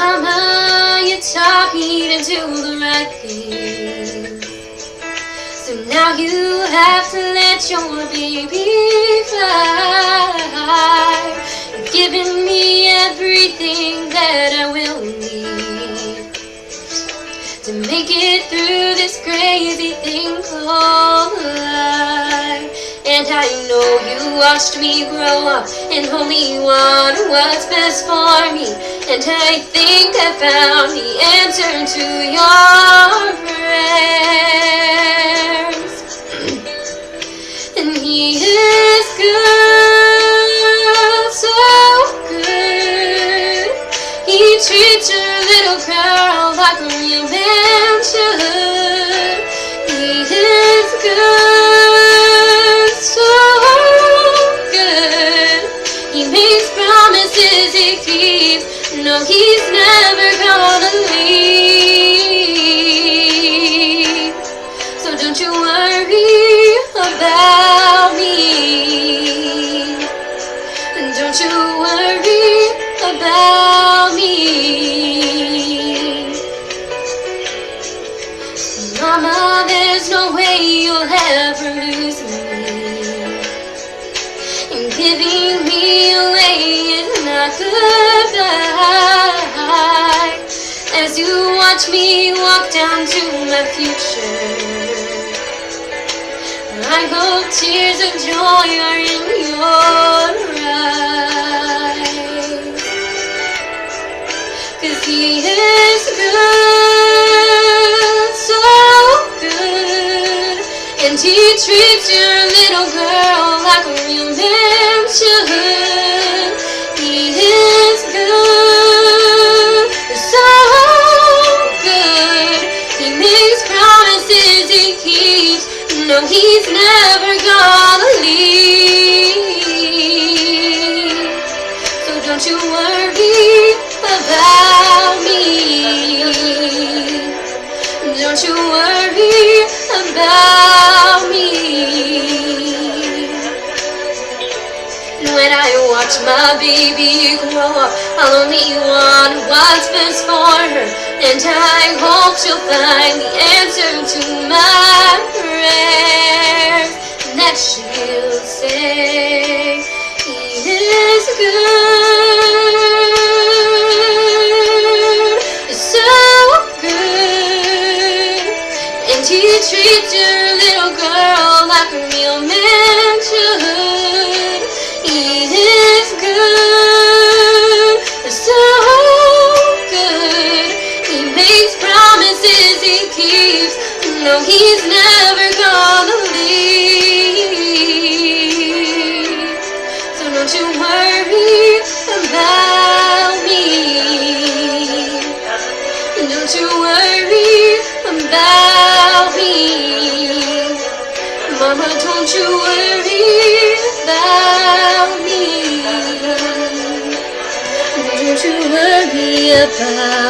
Mama, you taught me to do the right thing. So now you have to let your baby fly. You've given me everything that I will need to make it through this crazy thing called life. And I know you watched me grow up and only wanted what's best for me. And I think I found the answer to your prayers. And he is good, so good. He treats your little girl like a real man should. He is good, so good. He makes promises he keeps. No, he's never gonna leave. So don't you worry about me. And don't you worry about me. Mama, there's no way you'll ever lose me. And giving me away is not goodbye. As you watch me walk down to my future, I hope tears of joy are in your eyes. 'Cause he is good, so good. And he treats your little girl like a real man should. He is good, so good. He makes promises he keeps. No, he's never gonna leave. So don't you worry about me. Don't you worry about me. When I watch my baby grow up, I'll only want what's best for her. And I hope she'll find the answer to my prayers. And that she'll say, he is good, so good. And he treats your little girl like a real man should. He is good, so good. He makes promises he keeps. No, he's never gonna leave. So don't you worry about me. Don't you worry about me. Mama, don't you worry about me. Don't you worry about